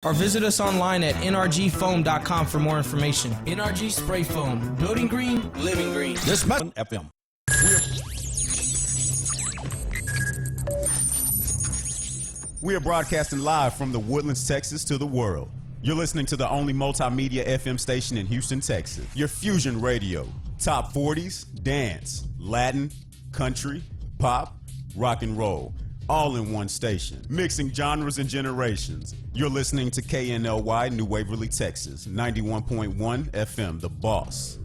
Or visit us online at nrgfoam.com for more information. NRG Spray Foam. Building green, living green. This month, FM. We are broadcasting live from the Woodlands, Texas to the world. You're listening to the only multimedia FM station in Houston, Texas. Your Fusion Radio. Top 40s, dance, Latin, country, pop, rock and roll. All in one station, mixing genres and generations. You're listening to KNLY, New Waverly, Texas, 91.1 FM, The Boss.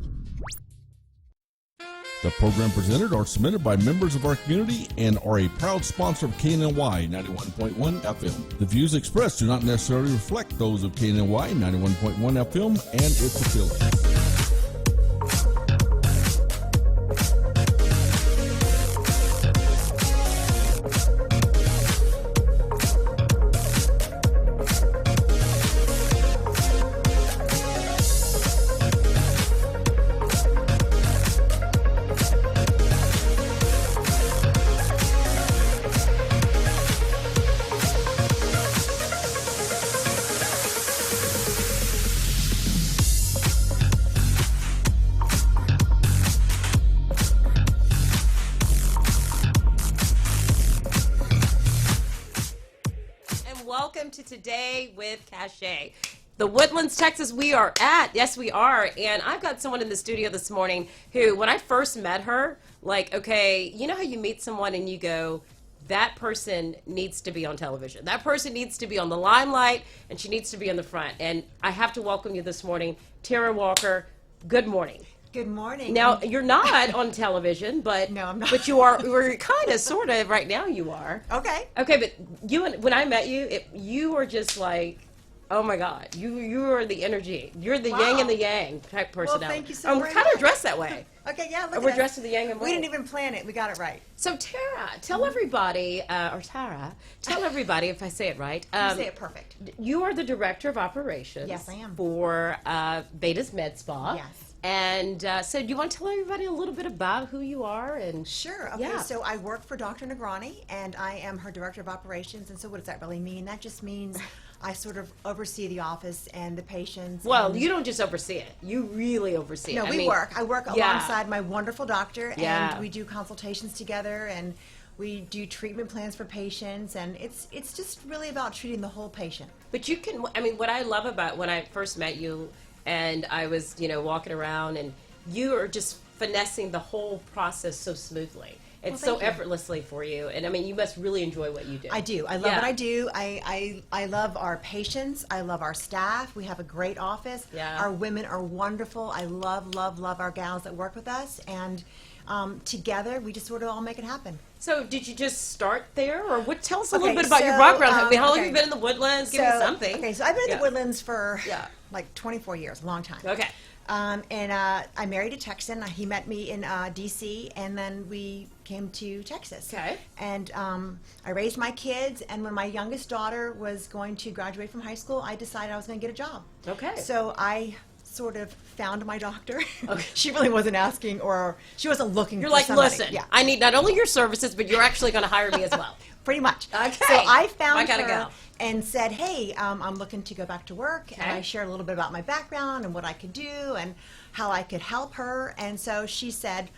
The program presented or submitted by members of our community and are a proud sponsor of KNLY 91.1 FM. The views expressed do not necessarily reflect those of KNLY 91.1 FM and its affiliates. Today with Cachet. The Woodlands, Texas, we are at. Yes, we are. And I've got someone in the studio this morning who, when I first met her, like, okay, you know how you meet someone and you go, that person needs to be on television. That person needs to be on the limelight, and she needs to be in the front. And I have to welcome you this morning, Tara Walker. Good morning. Good morning. Now, you're not on television, but no, I'm not. But you are. We're kind of, sort of, right now. You are. Okay. Okay, but you and when I met you, you were just like, oh my God, you are the energy. You're the yin and the yang type personality. Well, thank you so much. We're kind of dressed that way. Okay, yeah. Look we're at dressed in the yang and we didn't even plan it. We got it right. So Tara, tell everybody, or Tara, tell everybody if I say it right. You say it perfect. You are the director of operations. Yes, I am. For Beta's Med Spa. Yes. And so do you want to tell everybody a little bit about who you are? And Sure. Okay, yeah. So I work for Dr. Negrani, and I am her director of operations. And so what does that really mean? That just means I sort of oversee the office and the patients. Well, you don't just oversee it. You really oversee it. No, we work. I work yeah. alongside my wonderful doctor, Yeah. and we do consultations together, and we do treatment plans for patients, and it's just really about treating the whole patient. But you can, I mean, what I love about when I first met you, and I was, walking around, and you are just finessing the whole process so smoothly. It's so effortlessly for you, and I mean, you must really enjoy what you do. I do. I love what I do. I love our patients. I love our staff. We have a great office. Yeah. Our women are wonderful. I love our gals that work with us, and together we just sort of all make it happen. So, did you just start there, or what? Tell us a little bit about your background. How long have you been in the Woodlands? Give me something. Okay, so I've been in the Woodlands for like 24 years, a long time. Okay. And I married a Texan. He met me in D.C., and then we came to Texas. Okay. And I raised my kids, and when my youngest daughter was going to graduate from high school, I decided I was going to get a job. Okay. So I sort of found my doctor. Okay. She really wasn't asking, or she wasn't looking You're for like, somebody. listen, Yeah. I need not only your services, but you're actually going to hire me as well. Pretty much. Okay. So I found I gotta her go. and said, hey, I'm looking to go back to work. Okay. And I shared a little bit about my background and what I could do and how I could help her. And so she said,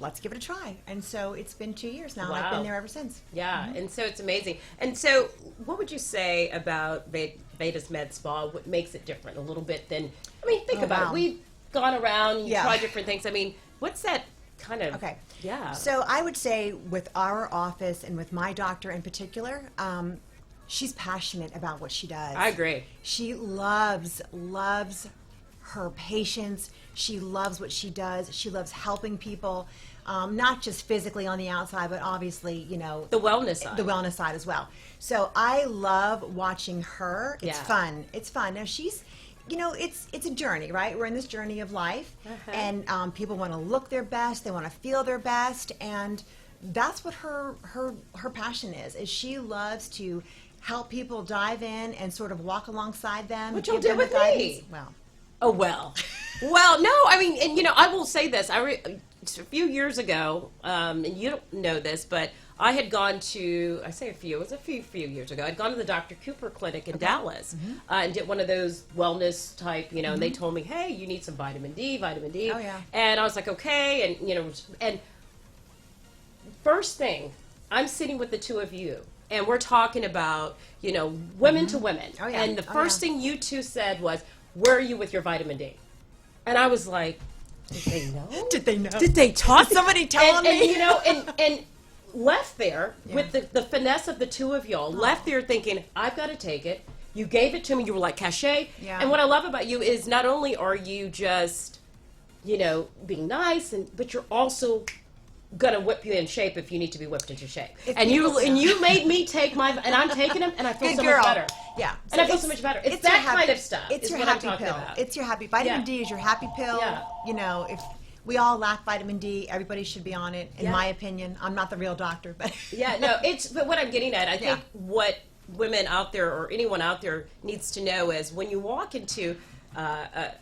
let's give it a try. And so it's been 2 years now, and I've been there ever since. Yeah, and so it's amazing. And so what would you say about Beta's Med Spa? What makes it different a little bit than, I mean, think about it. We've gone around, you try different things. I mean, what's that kind of, yeah. So I would say with our office and with my doctor in particular, she's passionate about what she does. I agree. She loves her patients. She loves what she does. She loves helping people, not just physically on the outside, but obviously, the wellness side. The wellness side as well. So I love watching her. It's fun. It's fun. Now she's, it's a journey, right? We're in this journey of life, and people want to look their best. They want to feel their best, and that's what her passion is she loves to help people dive in and sort of walk alongside them. Which you'll do with me. Well. Oh, well. Well, no, I mean, and I will say this. A few years ago, and you don't know this, but I had gone to, I say a few, it was a few years ago, I'd gone to the Dr. Cooper clinic in Dallas and did one of those wellness type, and they told me, hey, you need some vitamin D. Oh, yeah. And I was like, okay. And first thing, I'm sitting with the two of you. And we're talking about, women to women. Oh, yeah. And the first thing you two said was, where are you with your vitamin D? And I was like, did they know? Did they know? Did they talk? Somebody tell me? And left there with the finesse of the two of y'all, left there thinking, I've got to take it. You gave it to me. You were like, cachet. Yeah. And what I love about you is not only are you just, being nice, but you're also gonna whip you in shape if you need to be whipped into shape. And you made me take and I'm taking them, and I feel so much better. Yeah, and I feel so much better. It's that kind of stuff. It's your what happy I'm talking pill. about. It's your happy. Vitamin D is your happy pill. Yeah. If we all lack vitamin D, everybody should be on it. In my opinion, I'm not the real doctor, but But what I'm getting at, I think what women out there or anyone out there needs to know is when you walk into a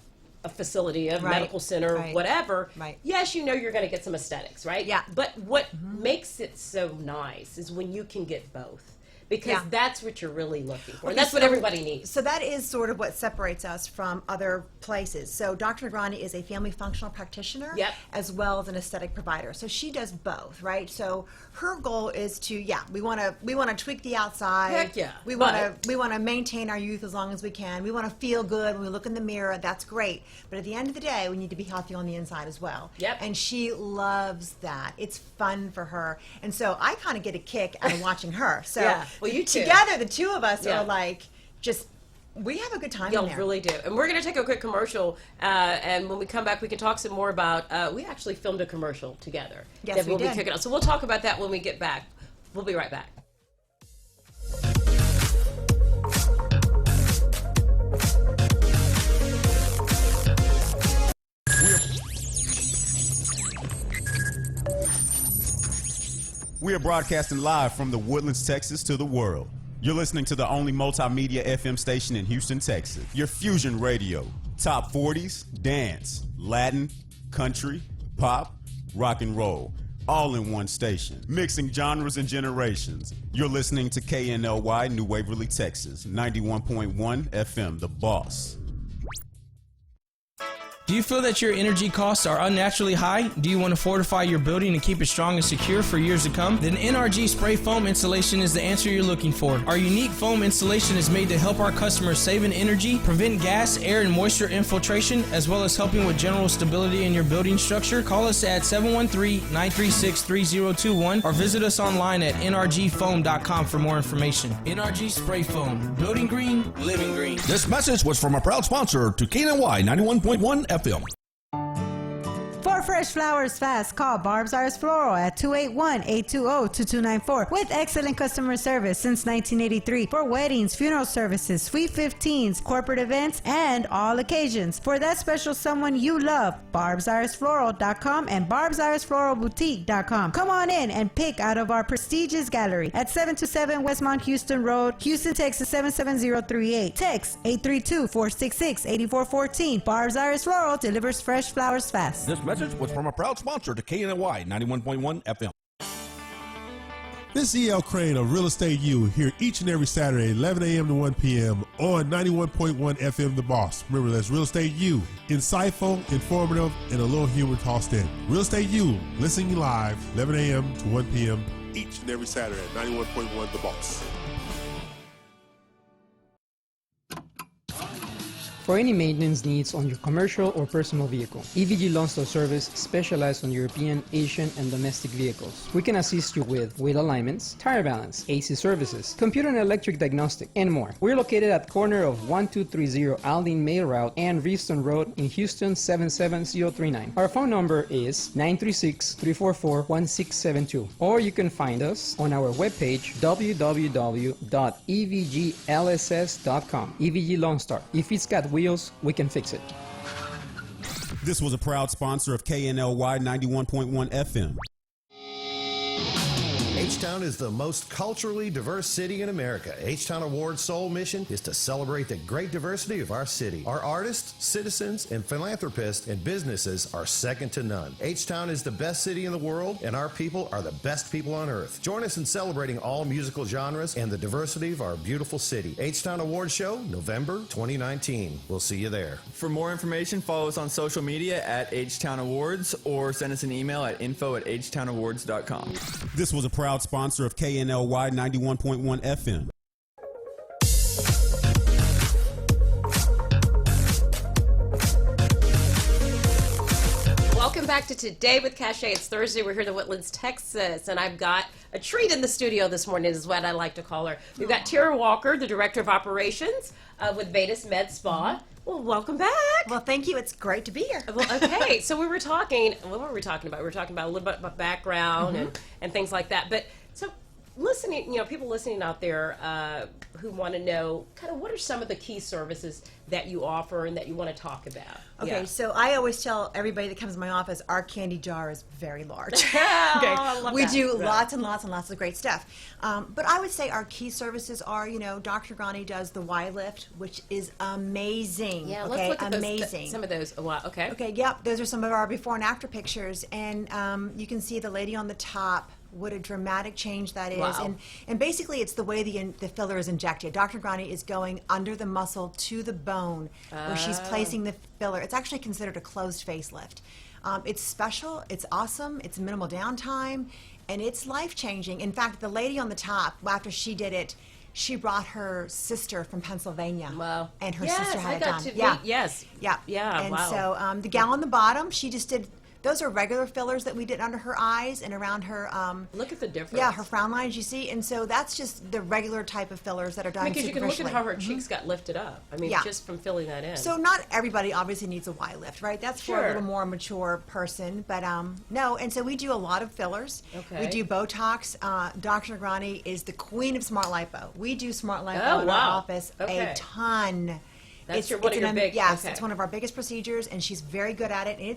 facility, a medical center, whatever, yes, you're going to get some aesthetics, right? Yeah. But what makes it so nice is when you can get both. Because that's what you're really looking for. And that's what everybody needs. So that is sort of what separates us from other places. So Dr. Negrani is a family functional practitioner as well as an aesthetic provider. So she does both, right? So her goal is to, we want to tweak the outside. Heck yeah. We want to maintain our youth as long as we can. We want to feel good when we look in the mirror. That's great. But at the end of the day, we need to be healthy on the inside as well. Yep. And she loves that. It's fun for her. And so I kind of get a kick out of watching her. So well, you too. Together, the two of us are like, we have a good time in there. Really do. And we're going to take a quick commercial, and when we come back, we can talk some more about, we actually filmed a commercial together. Yes, that we we'll did. be kicking off. So we'll talk about that when we get back. We'll be right back. We are broadcasting live from the Woodlands, Texas to the world. You're listening to the only multimedia FM station in Houston, Texas. Your fusion radio. Top 40s, dance, Latin, country, pop, rock and roll. All in one station. Mixing genres and generations. You're listening to KNLY, New Waverly, Texas. 91.1 FM, The Boss. Do you feel that your energy costs are unnaturally high? Do you want to fortify your building and keep it strong and secure for years to come? Then NRG Spray Foam Installation is the answer you're looking for. Our unique foam installation is made to help our customers save in energy, prevent gas, air, and moisture infiltration, as well as helping with general stability in your building structure. Call us at 713-936-3021 or visit us online at nrgfoam.com for more information. NRG Spray Foam. Building green, living green. This message was from a proud sponsor to KNLY 91.1 FM. For fresh flowers fast, call Barb's Arts Floral at 281-820-2294 with excellent customer service since 1983 for weddings, funeral services, sweet 15s, corporate events, and all occasions. For that special someone you love, barbsartsfloral.com and barbsartsfloralboutique.com. Come on in and pick out of our prestigious gallery at 727 Westmont Houston Road, Houston, Texas 77038. Text 832-466-8414. Barb's Arts Floral delivers fresh flowers fast. This message was from a proud sponsor to KNLY 91.1 FM. This is E.L. Crane of Real Estate U here each and every Saturday, 11 a.m. to 1 p.m. on 91.1 FM The Boss. Remember, that's Real Estate U. Insightful, informative, and a little humor tossed in. Real Estate U, listening live, 11 a.m. to 1 p.m. each and every Saturday at 91.1 The Boss. For any maintenance needs on your commercial or personal vehicle, EVG Lawn Store Service specializes on European, Asian, and domestic vehicles. We can assist you with wheel alignments, tire balance, AC services, computer and electric diagnostic, and more. We're located at corner of 1230 Aldine Mail Route and Reeston Road in Houston 77039. Our phone number is 936-344-1672, or you can find us on our webpage www.evglss.com. EVG Lawn Star. If it's got wheels, we can fix it. This was a proud sponsor of KNLY 91.1 FM. H-Town is the most culturally diverse city in America. H-Town Awards' sole mission is to celebrate the great diversity of our city. Our artists, citizens, and philanthropists and businesses are second to none. H-Town is the best city in the world, and our people are the best people on earth. Join us in celebrating all musical genres and the diversity of our beautiful city. H-Town Awards Show, November 2019. We'll see you there. For more information, follow us on social media at H-Town Awards or send us an email at info@htownawards.com. This was a proud sponsor of KNLY 91.1 FM. Welcome back to Today with Cachet. It's Thursday. We're here in the Woodlands, Texas, and I've got a treat in the studio this morning, is what I like to call her. We've got Tara Walker, the Director of Operations with Vetus Med Spa. Well, welcome back. Well, thank you. It's great to be here. Well, okay, so we were talking, what were we talking about? We were talking about a little bit about background and things like that. But so listening, people listening out there who want to know kind of what are some of the key services that you offer and that you want to talk about. Okay, so I always tell everybody that comes to my office, our candy jar is very large. Okay, I love we that. do lots and lots and lots of great stuff. But I would say our key services are, Dr. Grani does the Y lift, which is amazing. Yeah, okay, let's look at amazing. some of those. Wow, okay. Okay, yep, those are some of our before and after pictures, and you can see the lady on the top. What a dramatic change that is. Wow. And basically it's the way the filler is injected. Dr. Grani is going under the muscle to the bone where she's placing the filler. It's actually considered a closed facelift. It's special, it's awesome, it's minimal downtime, and it's life-changing. In fact, the lady on the top, after she did it, she brought her sister from Pennsylvania. Wow. And her Yes, sister had I it got done. to Yeah. meet- yes. Yeah. Yeah, And wow. so the gal on the bottom, she just did. Those are regular fillers that we did under her eyes and around her. Look at the difference. Yeah, her frown lines, you see. And so that's just the regular type of fillers that are done Because you can look at superficially. how her cheeks got lifted up. I mean, Yeah. just from filling that in. So not everybody obviously needs a Y lift, right? That's for Sure. a little more mature person. But no, and so we do a lot of fillers. Okay. We do Botox. Dr. Grani is the queen of Smart Lipo. We do Smart Lipo Oh, in wow. our office Okay. a ton. That's one of your big- Yes, okay. it's one of our biggest procedures, and she's very good at it. And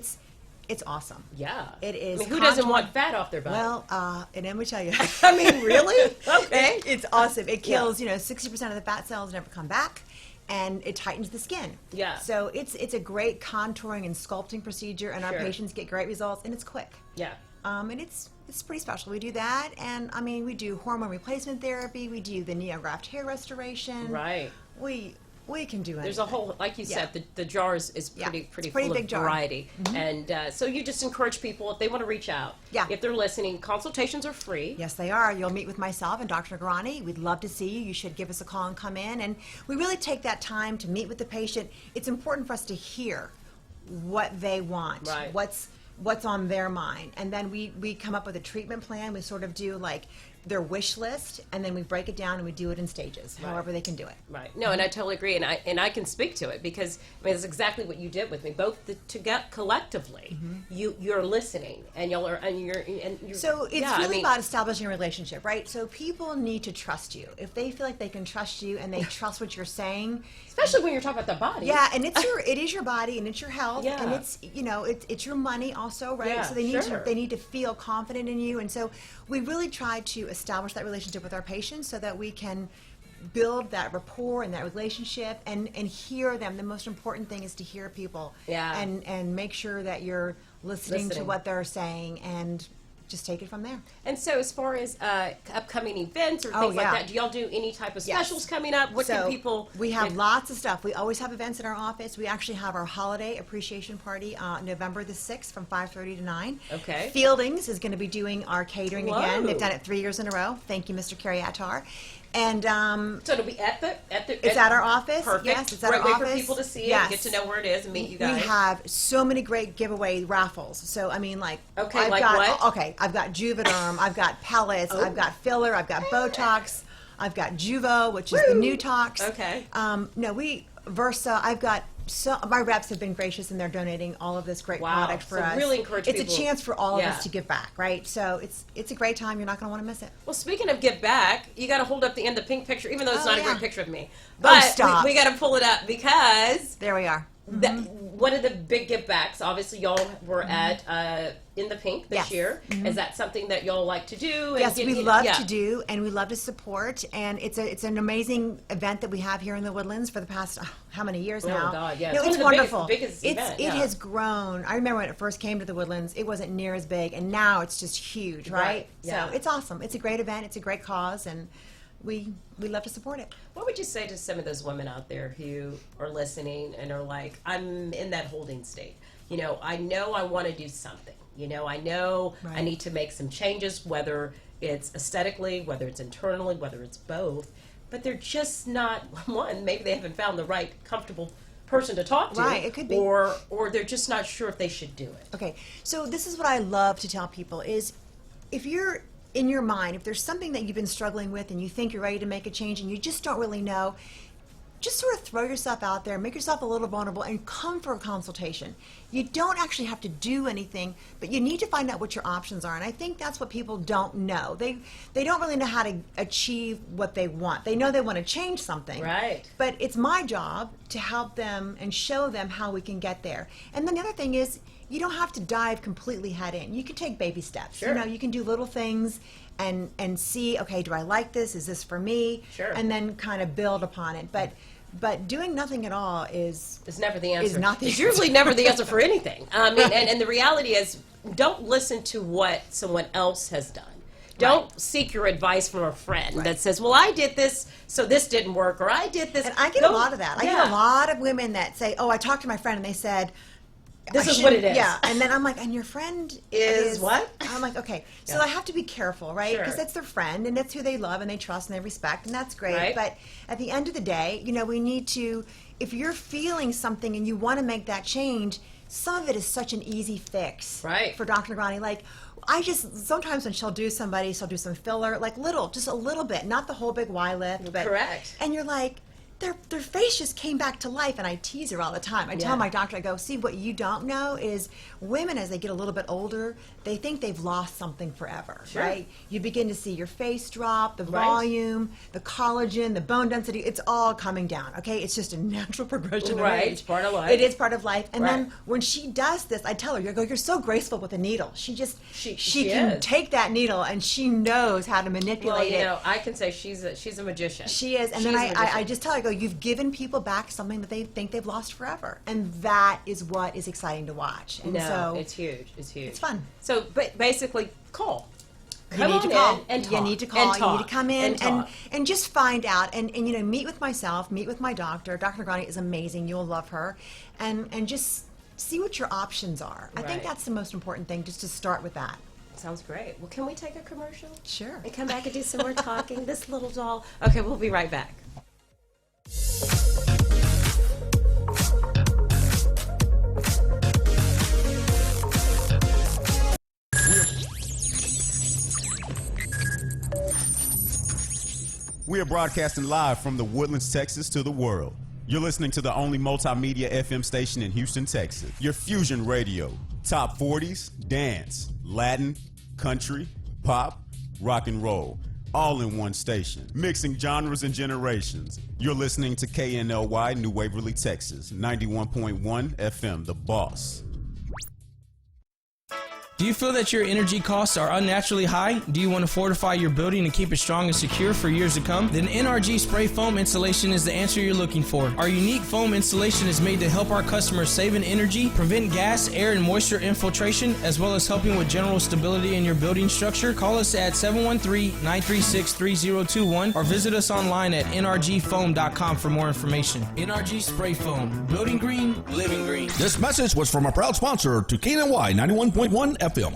it's awesome. yeah. It is. I mean, who doesn't contour- want fat off their body? Well, and let me tell you. I mean, really? Okay. It's awesome. It kills, 60% of the fat cells never come back, and it tightens the skin. Yeah. So it's a great contouring and sculpting procedure, and our Sure. patients get great results, and it's quick. yeah. And it's pretty special. We do that, and I mean, we do hormone replacement therapy. We do the neograft hair restoration. Right. We can do anything. There's a whole, like you Yeah. said, the jar is Yeah. pretty It's a pretty full big of jar. variety. And so you just encourage people, if they want to reach out, Yeah. if they're listening, consultations are free. Yes, they are. You'll meet with myself and Dr. Grani. We'd love to see you. You should give us a call and come in. And we really take that time to meet with the patient. It's important for us to hear what they want, Right. what's on their mind. And then we come up with a treatment plan. We sort of do like their wish list, and then we break it down and we do it in stages, however they can do it. Right. No, and I totally agree, and I can speak to it because I mean it's exactly what you did with me. Both to get collectively, you're listening, and you're So it's yeah, really I mean, about establishing a relationship, right? So people need to trust you. If they feel like they can trust you and they trust what you're saying, especially when you're talking about the body. yeah, and it is your body and it's your health, Yeah. and it's it's your money also, right? Yeah, so they need to feel confident in you, and so we really try to establish that relationship with our patients so that we can build that rapport and that relationship and hear them. The most important thing is to hear people, Yeah. and make sure that you're listening to what they're saying and just take it from there. And so, as far as upcoming events or Oh, things like yeah. that, do y'all do any type of Yes. specials coming up? What So can people? We have lots of stuff. We always have events in our office. We actually have our holiday appreciation party November the 6th from 5:30 to 9. Okay. Fieldings is going to be doing our catering again. Whoa. They've done it 3 years in a row. Thank you, Mr. Kerry Attar. And So it'll be at the. it's at our office. Perfect. Yes, it's at Great our way office. for people to see it, Yes. and get to know where it is, and meet you guys. We have so many great giveaway raffles. So I mean, like, Okay, I've like got, what? Okay, I've got Juvederm, I've got pellets, Oh. I've got filler, I've got Botox, I've got Juvo, which is the new tox. Okay. Versa. I've got my reps have been gracious and they're donating all of this great Wow. product for So us. really encourage it's people. a chance for all Yeah. of us to give back, right? So it's a great time. You're not going to want to miss it. Well, speaking of give back, you got to hold up the pink picture, even though it's Oh, not a yeah. great picture of me. But stop. we got to pull it up because There we are. one of the big give backs, obviously y'all were at In the Pink this year. Is that something that y'all like to do? Yes, we love to do, and we love to support, and it's an amazing event that we have here in the Woodlands for the past how many years now? Oh God, yeah, No, it's it's one of the wonderful. biggest event, It has grown. I remember when it first came to the Woodlands, it wasn't near as big, and now it's just huge, right? yeah. So it's awesome. It's a great event. It's a great cause, and we love to support it. What would you say to some of those women out there who are listening and are like, I'm in that holding state? You know I want to do something. You know I know I need to make some changes, whether it's aesthetically, whether it's internally, whether it's both. But they're just not, one, maybe they haven't found the right comfortable person to talk to. Right, it could be. Or they're just not sure if they should do it. Okay, so this is what I love to tell people is if you're in your mind, if there's something that you've been struggling with and you think you're ready to make a change and you just don't really know, just sort of throw yourself out there, make yourself a little vulnerable, and come for a consultation. You don't actually have to do anything, but you need to find out what your options are. And I think that's what people don't know. They don't really know how to achieve what they want. They know they want to change something. Right. But it's my job to help them and show them how we can get there. And then the other thing is, you don't have to dive completely head in. You can take baby steps. Sure. You know, you can do little things and see, okay, do I like this? Is this for me? Sure. And then kind of build upon it. But doing nothing at all is never the answer. Is not the it's answer. usually never the answer for anything. And the reality is, don't listen to what someone else has done. Don't seek your advice from a friend that says, well, I did this, so this didn't work, or I did this. And I get a lot of that. I get a lot of women that say, oh, I talked to my friend and they said, this is what it is. Yeah, and then I'm like, and your friend is what? I'm like, okay, so I have to be careful, right? Because Sure. that's their friend, and that's who they love and they trust and they respect, and that's great. Right. But at the end of the day, you know, we need to, if you're feeling something and you want to make that change, some of it is such an easy fix. Right. For Dr. Nagrani, like, I just, sometimes when she'll do some filler, like just a little bit, not the whole big Y lift, but. Correct. And you're like, their face just came back to life, and I tease her all the time. I tell my doctor, I go, see, what you don't know is women, as they get a little bit older, they think they've lost something forever, right? You begin to see your face drop, the volume, the collagen, the bone density, it's all coming down, okay? It's just a natural progression of age. It's part of life. It is part of life. And then when she does this, I tell her, you're so graceful with a needle. She can is. take that needle, and she knows how to manipulate it. Well, I can say she's a magician. She is, and then I just tell her, I go, you've given people back something that they think they've lost forever, and that is what is exciting to watch. And so it's huge. It's huge. it's fun. So, but basically, call. You need to call. And talk. You need to call. And talk. You need to come in and talk. and just find out and you know, meet with myself, meet with my doctor. Dr. Nagrani is amazing. You'll love her, and just see what your options are. I think that's the most important thing, just to start with that. Sounds great. Well, can we take a commercial? Sure. And come back and do some more talking. This little doll. Okay, we'll be right back. We are broadcasting live from the Woodlands, Texas to the world. You're listening to the only multimedia FM station in Houston, Texas. Your fusion radio. Top 40s, dance, Latin, country, pop, rock and roll. All in one station. Mixing genres and generations. You're listening to KNLY, New Waverly, Texas. 91.1 FM, The Boss. Do you feel that your energy costs are unnaturally high? Do you want to fortify your building and keep it strong and secure for years to come? Then NRG Spray Foam Insulation is the answer you're looking for. Our unique foam insulation is made to help our customers save in energy, prevent gas, air, and moisture infiltration, as well as helping with general stability in your building structure. Call us at 713-936-3021 or visit us online at nrgfoam.com for more information. NRG Spray Foam. Building green, living green. This message was from a proud sponsor to KNLY 91.1 FM.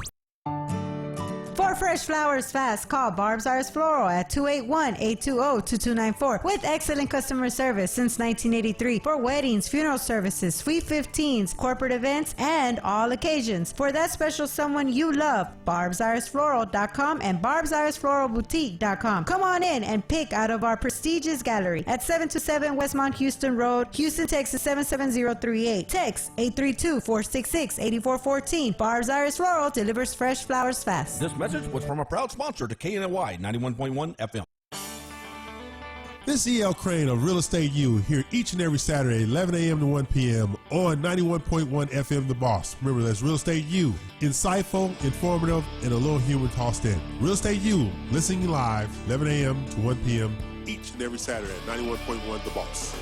For fresh flowers fast, call Barb's Iris Floral at 281-820-2294 with excellent customer service since 1983 for weddings, funeral services, sweet 15s, corporate events, and all occasions. For that special someone you love, barbsirisfloral.com and barbsirisfloralboutique.com. Come on in and pick out of our prestigious gallery at 727 Westmont Houston Road, Houston, Texas 77038. Text 832-466-8414. Barb's Iris Floral delivers fresh flowers fast. This message was from a proud sponsor to KNLY 91.1 FM. This is E.L. Crane of Real Estate U here each and every Saturday, 11 a.m. to 1 p.m. on 91.1 FM The Boss. Remember, that's Real Estate U. Insightful, informative, and a little humor tossed in. Real Estate U, listening live, 11 a.m. to 1 p.m. each and every Saturday at 91.1 The Boss.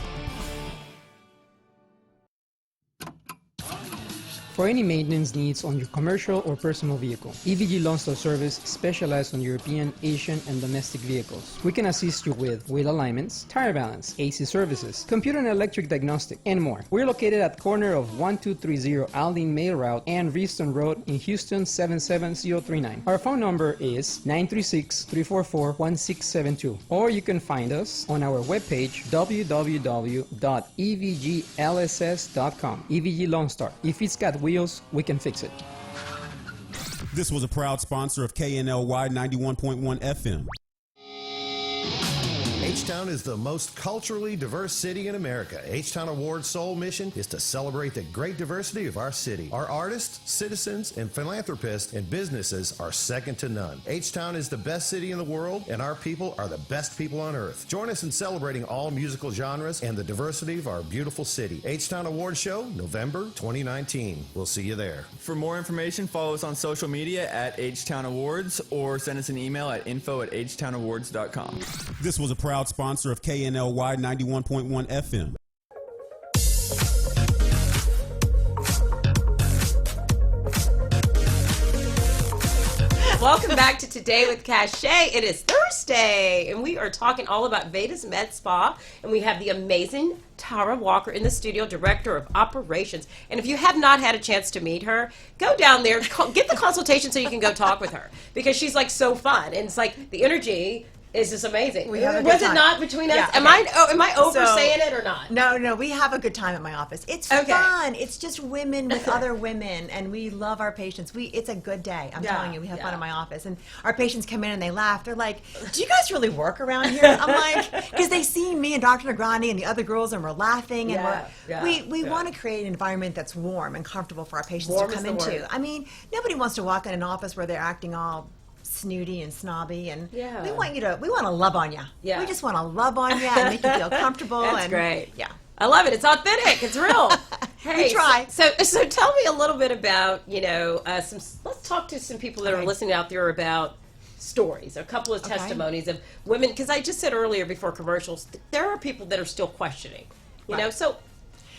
For any maintenance needs on your commercial or personal vehicle, EVG Loan Store Service specializes on European, Asian, and domestic vehicles. We can assist you with wheel alignments, tire balance, AC services, computer and electric diagnostic, and more. We're located at corner of 1230 Aldine Mail Route and Reeston Road in Houston 77039. Our phone number is 936-344-1672, or you can find us on our webpage www.evglss.com. EVG Loan Store. If it's got wheels, we can fix it. This was a proud sponsor of KNLY 91.1 FM. H-Town is the most culturally diverse city in America. H-Town Award's sole mission is to celebrate the great diversity of our city. Our artists, citizens, and philanthropists and businesses are second to none. H-Town is the best city in the world, and our people are the best people on earth. Join us in celebrating all musical genres and the diversity of our beautiful city. H-Town Award Show, November 2019. We'll see you there. For more information, follow us on social media at H-Town Awards or send us an email at info@htownawards.com. This was a proud sponsor of KNLY 91.1 FM. Welcome back to Today with Cachet. It is Thursday, and we are talking all about Vedas Med Spa, and we have the amazing Tara Walker in the studio, Director of Operations. And if you have not had a chance to meet her, go down there, get the consultation so you can go talk with her, because she's like so fun, and it's like the energy is just amazing. We have a good Was it time. not between us? Yeah, Am I oversaying it or not? No, we have a good time at my office. It's fun. It's just women with other women, and we love our patients. It's a good day. I'm telling you, we have fun in my office, and our patients come in and they laugh. They're like, "Do you guys really work around here?" I'm like, because they see me and Dr. Negrani and the other girls, and we're laughing, and we want to create an environment that's warm and comfortable for our patients to come into. I mean, nobody wants to walk in an office where they're acting all snooty and snobby, and we want to love on you. We just want to love on you and make you feel comfortable. That's great. Yeah, I love it. It's authentic. It's real. Hey, we try. So tell me a little bit about let's talk to some people that are listening out there about stories, a couple of testimonies of women, because I just said earlier before commercials, there are people that are still questioning. You know, so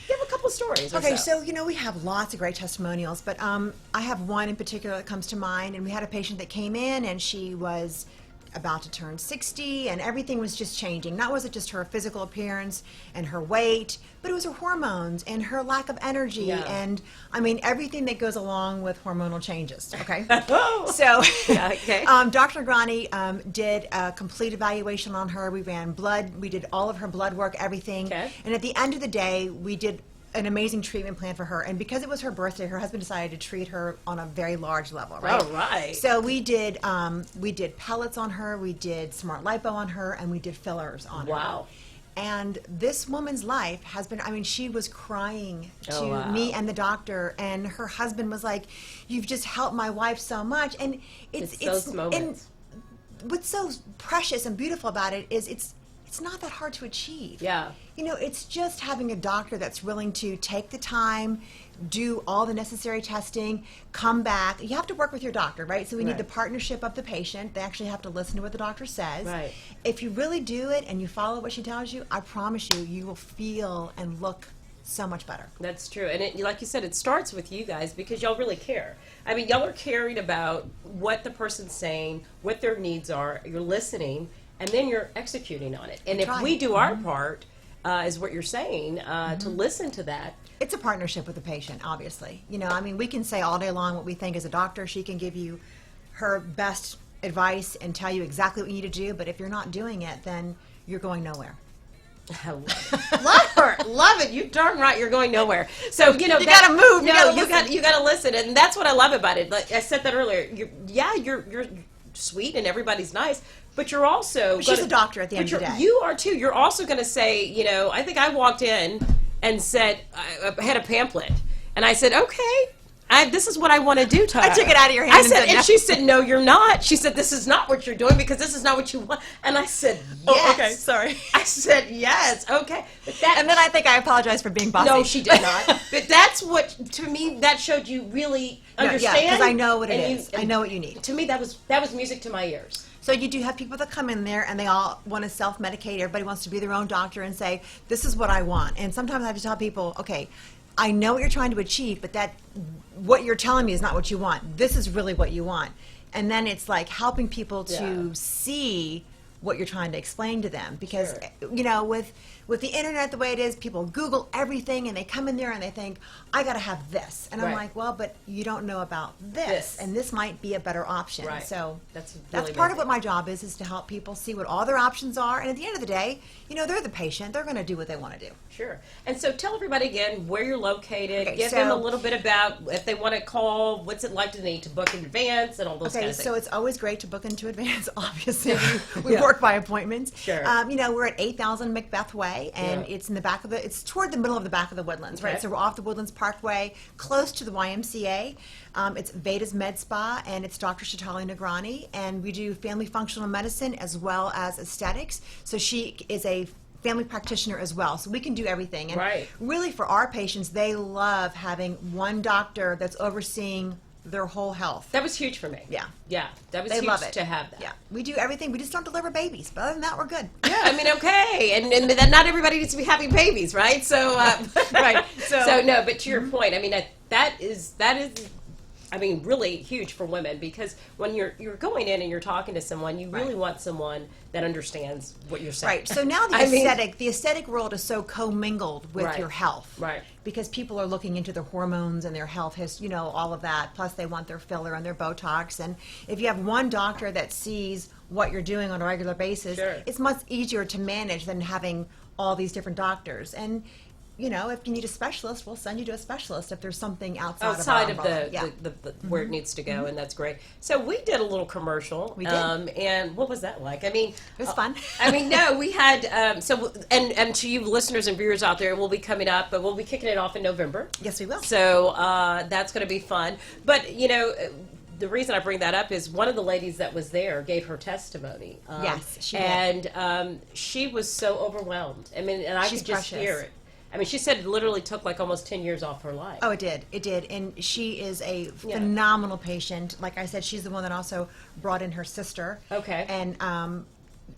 give a couple stories. Okay, so we have lots of great testimonials, but I have one in particular that comes to mind. And we had a patient that came in, and she was about to turn 60, and everything was just changing. Not was it just her physical appearance and her weight, but it was her hormones and her lack of energy, and I mean everything that goes along with hormonal changes. Okay, so Dr. Negrani did a complete evaluation on her. We ran blood. We did all of her blood work, everything, and at the end of the day, we did an amazing treatment plan for her. And because it was her birthday, her husband decided to treat her on a very large level, right? All right. So we did pellets on her, we did smart lipo on her, and we did fillers on her. Wow. And this woman's life has been, I mean, she was crying to me and the doctor, and her husband was like, "You've just helped my wife so much." And it's those moments. And what's so precious and beautiful about it is it's not that hard to achieve. Yeah. It's just having a doctor that's willing to take the time, do all the necessary testing, come back. You have to work with your doctor, right? So we need the partnership of the patient. They actually have to listen to what the doctor says. Right. If you really do it and you follow what she tells you, I promise you, you will feel and look so much better. That's true. And like you said, it starts with you guys, because y'all really care. I mean, y'all are caring about what the person's saying, what their needs are. You're listening, and then you're executing on it. And if we do our part, is what you're saying, to listen to that. It's a partnership with the patient, obviously. I mean, we can say all day long what we think as a doctor. She can give you her best advice and tell you exactly what you need to do, but if you're not doing it, then you're going nowhere. I love it. Love her. Love it. You darn right, you're going nowhere. So you gotta move. You gotta listen, and that's what I love about it. Like I said that earlier. You're sweet and everybody's nice, but you're also she's a doctor at the end of the day. You are too. You're also going to say, I think I walked in and said I had a pamphlet, and I said, okay, this is what I want to do, Tara. I took it out of your hand. I said, and she said, no, you're not. She said, this is not what you're doing because this is not what you want. And I said, yes. Oh, okay, sorry. I said, yes, okay. But and then I think I apologized for being bossy. No, she did not. But that's what, to me, that showed you really understand. Yeah, because I know what it is. I know what you need. To me, that was music to my ears. So you do have people that come in there and they all want to self-medicate. Everybody wants to be their own doctor and say, this is what I want. And sometimes I have to tell people, okay, I know what you're trying to achieve, but what you're telling me is not what you want. This is really what you want. And then it's like helping people to see what you're trying to explain to them. Because, you know, with the internet the way it is, people Google everything and they come in there and they think, I got to have this. And I'm like, well, but you don't know about this. And this might be a better option. Right. So that's part of what my job is to help people see what all their options are. And at the end of the day, you know, they're the patient. They're going to do what they want to do. Sure. And so tell everybody again where you're located. Okay, Give them a little bit about if they want to call, what's it like, do they need to book in advance and all those kind of things. So it's always great to book into advance, obviously. We work by appointments. Sure. You know, we're at 8000 Macbeth Way, and it's in the back of it's toward the middle of the back of the Woodlands, right? So we're off the Woodlands Parkway, close to the YMCA. It's Veda's Med Spa, and it's Dr. Shatali Nagrani, and we do family functional medicine as well as aesthetics. So she is a family practitioner as well, so we can do everything. And really for our patients, they love having one doctor that's overseeing their whole health. That was huge for me. Yeah. That was they huge love it. to have that. Yeah, we do everything. We just don't deliver babies, but other than that, we're good. Yeah, I mean, okay, and then not everybody needs to be having babies, right? So, right. So no, but to your point, I mean, that is. I mean, really huge for women because when you're going in and you're talking to someone, you really want someone that understands what you're saying. Right. So now the aesthetic world is so commingled with your health. Right. Because people are looking into their hormones and their health, you know, all of that. Plus, they want their filler and their Botox. And if you have one doctor that sees what you're doing on a regular basis, it's much easier to manage than having all these different doctors. And you know, if you need a specialist, we'll send you to a specialist if there's something outside of the where it needs to go, and that's great. So we did a little commercial. We did. And what was that like? I mean, it was fun. I mean, no, we had and to you listeners and viewers out there, we'll be coming up, but we'll be kicking it off in November. Yes, we will. So that's going to be fun. But you know. The reason I bring that up is one of the ladies that was there gave her testimony. Yes, she did. And she was so overwhelmed. I mean, and I could just hear it. I mean, she said it literally took like almost 10 years off her life. Oh, it did. It did. And she is a phenomenal patient. Like I said, she's the one that also brought in her sister. Okay. And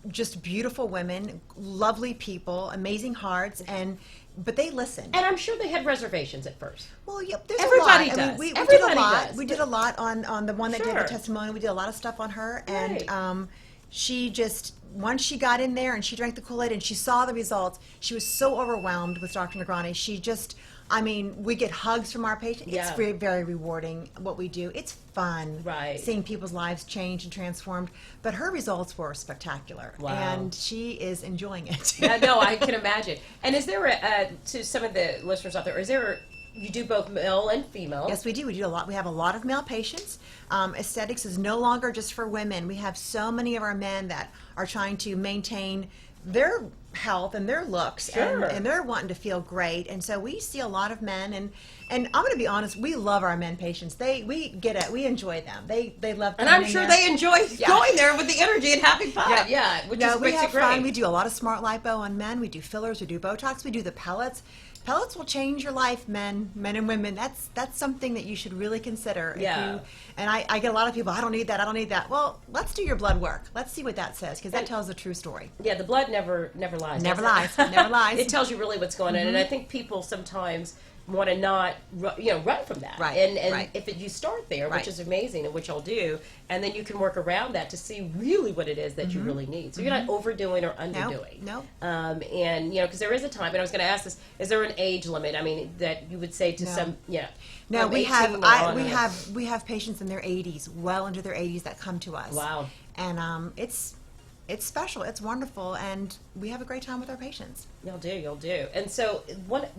just beautiful women, lovely people, amazing hearts, but they listen. And I'm sure they had reservations at first. Well, yeah, there's everybody a lot. does. I mean, we everybody did a lot. does. We did a lot on the one that did the testimony. We did a lot of stuff on her. Right. And she just, once she got in there and she drank the Kool-Aid and she saw the results, she was so overwhelmed with Dr. Nagrani. She just, I mean, we get hugs from our patients. It's very, very rewarding what we do. It's fun seeing people's lives change and transformed. But her results were spectacular. Wow. And she is enjoying it. Yeah, no, I can imagine. And is there, to some of the listeners out there, you do both male and female? Yes, we do. We do a lot. We have a lot of male patients. Aesthetics is no longer just for women. We have so many of our men that are trying to maintain their health and their looks, and they're wanting to feel great. And so we see a lot of men, and I'm going to be honest, we love our men patients. We get it. We enjoy them. They love. And I'm sure they enjoy going there with the energy and having fun. We have fun. We do a lot of smart lipo on men. We do fillers. We do Botox. We do the pellets. Pellets will change your life, men and women. That's something that you should really consider. And I get a lot of people, I don't need that. Well, let's do your blood work. Let's see what that says, because that tells the true story. Yeah, the blood never lies. Never lies. Never lies. It tells you really what's going on. And I think people sometimes want to not run from that. Right. And if you start there, which is amazing, and which I'll do, and then you can work around that to see really what it is that you really need. So you're not overdoing or underdoing. No. And because there is a time, and I was going to ask this: is there an age limit? I mean, that you would say to some, No, we have we have patients in their 80s, well into their 80s, that come to us. Wow. And it's special. It's wonderful, and we have a great time with our patients. You'll do. And so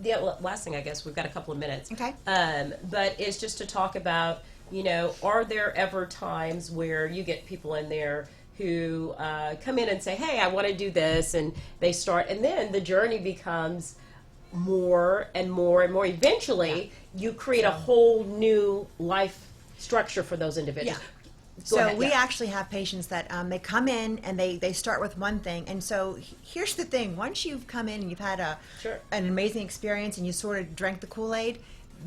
the last thing, I guess we've got a couple of minutes. Okay. But is just to talk about, are there ever times where you get people in there who come in and say, hey, I want to do this, and they start, and then the journey becomes, more and more and more. Eventually, you create a whole new life structure for those individuals. Go So ahead, we yeah. actually have patients that they come in and they start with one thing. And so here's the thing. Once you've come in and you've had an amazing experience and you sort of drank the Kool-Aid,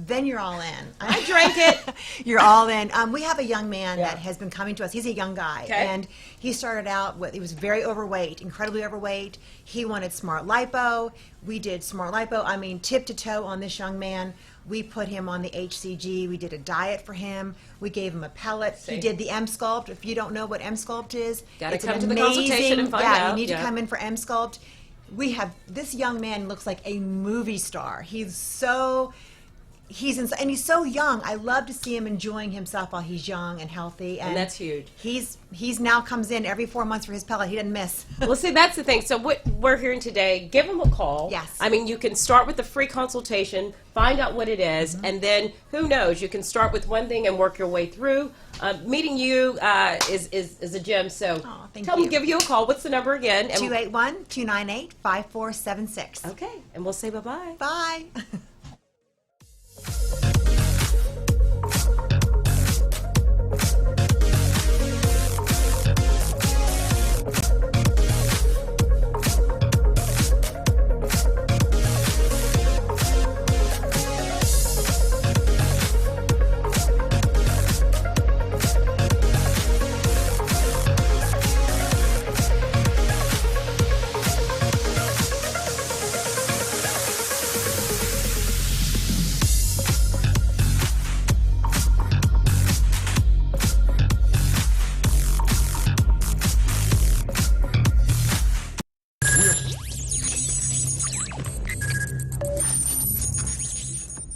then you're all in. I drank it. You're all in. We have a young man that has been coming to us. He's a young guy. And he started out he was very overweight, incredibly overweight. He wanted smart lipo. We did smart lipo. I mean, tip to toe on this young man. We put him on the HCG. We did a diet for him. We gave him a pellet. He did the M-Sculpt. If you don't know what M-Sculpt is, Gotta it's come an to the amazing, consultation and find yeah, out. you need Yeah. to come in for M-Sculpt. We have, this young man looks like a movie star. He's so young. I love to see him enjoying himself while he's young and healthy. And that's huge. He's now comes in every 4 months for his pellet. He doesn't miss. Well, see, that's the thing. So what we're hearing today, give them a call. Yes. I mean, you can start with a free consultation, find out what it is, and then who knows? You can start with one thing and work your way through. Meeting you is a gem. So thank tell them you. to give you a call. What's the number again? 281-298-5476. Okay, and we'll say bye-bye. Bye.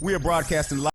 We are broadcasting live.